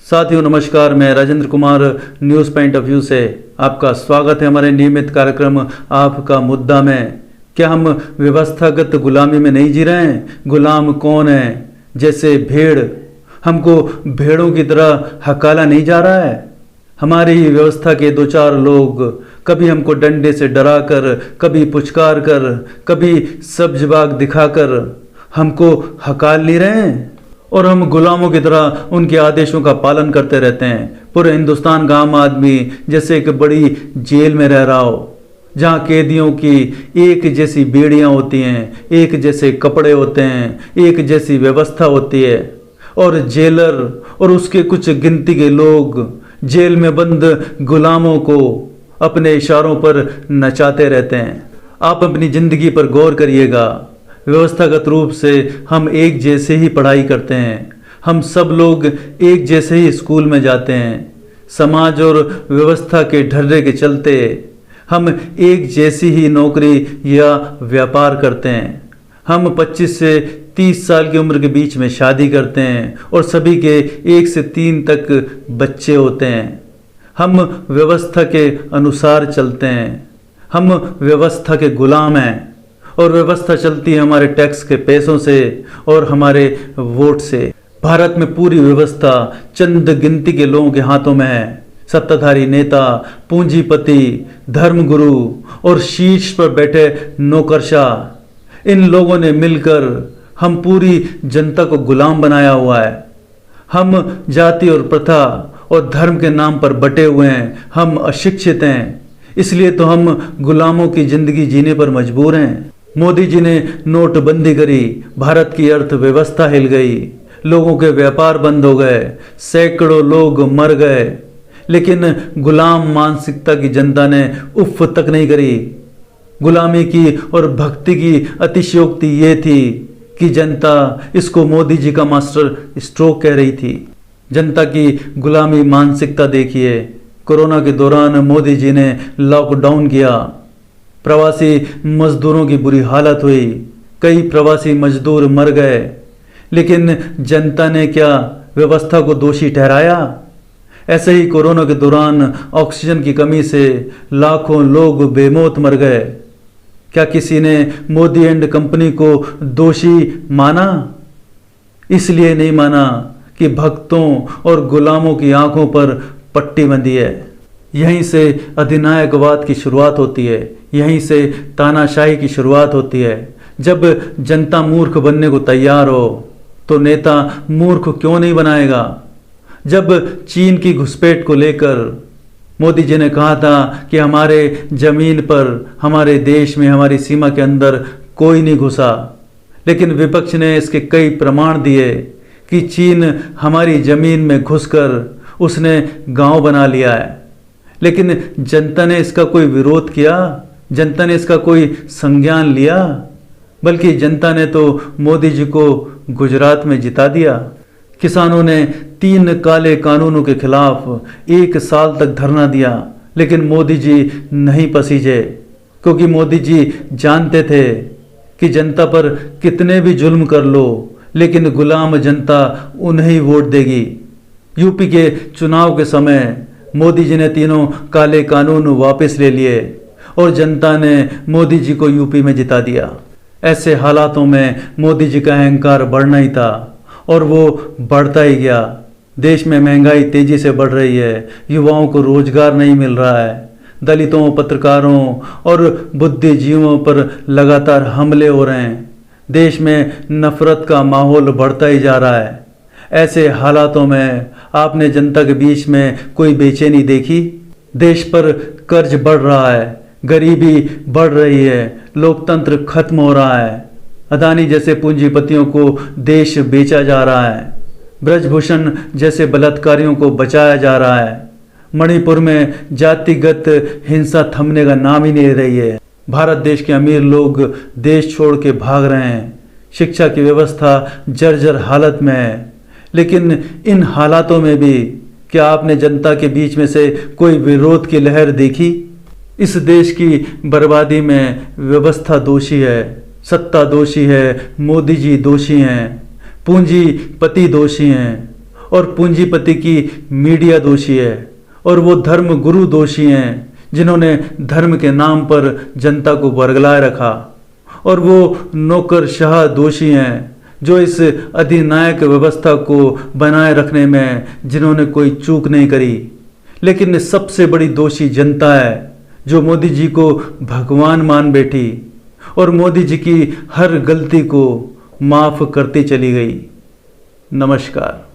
साथियों नमस्कार, मैं Rajendra Kumar news point of view से आपका स्वागत है हमारे नियमित कार्यक्रम आपका मुद्दा में। क्या हम व्यवस्थागत गुलामी में नहीं जी रहे हैं? गुलाम कौन है? जैसे भेड़, हमको भेड़ों की तरह हकाला नहीं जा रहा है? हमारी ही व्यवस्था के दो चार लोग कभी हमको डंडे से डराकर, कभी पुचकार कर, कभी सब्ज बाग दिखाकर हमको हकाल नहीं रहे हैं और हम गुलामों की तरह उनके आदेशों का पालन करते रहते हैं। पूरे हिंदुस्तान का आम आदमी जैसे एक बड़ी जेल में रह रहा हो, जहाँ कैदियों की एक जैसी बेड़ियाँ होती हैं, एक जैसे कपड़े होते हैं, एक जैसी व्यवस्था होती है और जेलर और उसके कुछ गिनती के लोग जेल में बंद गुलामों को अपने इशारों पर नचाते रहते हैं। आप अपनी ज़िंदगी पर गौर करिएगा। व्यवस्थागत रूप से हम एक जैसे ही पढ़ाई करते हैं, हम सब लोग एक जैसे ही स्कूल में जाते हैं। समाज और व्यवस्था के ढर्रे के चलते हम एक जैसी ही नौकरी या व्यापार करते हैं। हम 25 से 30 साल की उम्र के बीच में शादी करते हैं और सभी के 1 से 3 तक बच्चे होते हैं। हम व्यवस्था के अनुसार चलते हैं। हम व्यवस्था के गुलाम हैं और व्यवस्था चलती है हमारे टैक्स के पैसों से और हमारे वोट से। भारत में पूरी व्यवस्था चंद गिनती के लोगों के हाथों में है। सत्ताधारी नेता, पूंजीपति, धर्मगुरु और शीर्ष पर बैठे नौकरशाह, इन लोगों ने मिलकर हम पूरी जनता को गुलाम बनाया हुआ है। हम जाति और प्रथा और धर्म के नाम पर बटे हुए हैं। हम अशिक्षित हैं, इसलिए तो हम गुलामों की जिंदगी जीने पर मजबूर हैं। मोदी जी ने नोटबंदी करी, भारत की अर्थव्यवस्था हिल गई, लोगों के व्यापार बंद हो गए, सैकड़ों लोग मर गए, लेकिन गुलाम मानसिकता की जनता ने उफ तक नहीं करी। गुलामी की और भक्ति की अतिशयोक्ति ये थी कि जनता इसको मोदी जी का मास्टर स्ट्रोक कह रही थी। जनता की गुलामी मानसिकता देखिए। कोरोना के दौरान मोदी जी ने लॉकडाउन किया, प्रवासी मजदूरों की बुरी हालत हुई, कई प्रवासी मजदूर मर गए, लेकिन जनता ने क्या व्यवस्था को दोषी ठहराया? ऐसे ही कोरोना के दौरान ऑक्सीजन की कमी से लाखों लोग बेमौत मर गए। क्या किसी ने मोदी एंड कंपनी को दोषी माना? इसलिए नहीं माना कि भक्तों और गुलामों की आंखों पर पट्टी बंधी है। यहीं से अधिनायकवाद की शुरुआत होती है, यहीं से तानाशाही की शुरुआत होती है। जब जनता मूर्ख बनने को तैयार हो तो नेता मूर्ख क्यों नहीं बनाएगा? जब चीन की घुसपैठ को लेकर मोदी जी ने कहा था कि हमारे जमीन पर, हमारे देश में, हमारी सीमा के अंदर कोई नहीं घुसा, लेकिन विपक्ष ने इसके कई प्रमाण दिए कि चीन हमारी जमीन में घुसकर उसने गांव बना लिया है। लेकिन जनता ने इसका कोई विरोध किया? जनता ने इसका कोई संज्ञान लिया? बल्कि जनता ने तो मोदी जी को गुजरात में जिता दिया। किसानों ने 3 काले कानूनों के खिलाफ 1 साल तक धरना दिया, लेकिन मोदी जी नहीं पसीजे, क्योंकि मोदी जी जानते थे कि जनता पर कितने भी जुल्म कर लो, लेकिन गुलाम जनता उन्हें वोट देगी। यूपी के चुनाव के समय मोदी जी ने 3 काले कानून वापस ले लिए और जनता ने मोदी जी को यूपी में जिता दिया। ऐसे हालातों में मोदी जी का अहंकार बढ़ना ही था और वो बढ़ता ही गया। देश में महंगाई तेजी से बढ़ रही है, युवाओं को रोजगार नहीं मिल रहा है, दलितों, पत्रकारों और बुद्धिजीवियों पर लगातार हमले हो रहे हैं, देश में नफरत का माहौल बढ़ता ही जा रहा है। ऐसे हालातों में आपने जनता के बीच में कोई बेचैनी देखी? देश पर कर्ज बढ़ रहा है, गरीबी बढ़ रही है, लोकतंत्र खत्म हो रहा है, अदानी जैसे पूंजीपतियों को देश बेचा जा रहा है, ब्रजभूषण जैसे बलात्कारियों को बचाया जा रहा है, मणिपुर में जातिगत हिंसा थमने का नाम ही नहीं ले रही है, भारत देश के अमीर लोग देश छोड़ के भाग रहे हैं, शिक्षा की व्यवस्था जर्जर हालत में है। लेकिन इन हालातों में भी क्या आपने जनता के बीच में से कोई विरोध की लहर देखी? इस देश की बर्बादी में व्यवस्था दोषी है, सत्ता दोषी है, मोदी जी दोषी हैं, पूंजीपति दोषी हैं और पूंजीपति की मीडिया दोषी है, और वो धर्म गुरु दोषी हैं जिन्होंने धर्म के नाम पर जनता को बरगलाए रखा, और वो नौकरशाह दोषी हैं जो इस अधिनायक व्यवस्था को बनाए रखने में जिन्होंने कोई चूक नहीं करी। लेकिन सबसे बड़ी दोषी जनता है जो मोदी जी को भगवान मान बैठी और मोदी जी की हर गलती को माफ करती चली गई। नमस्कार।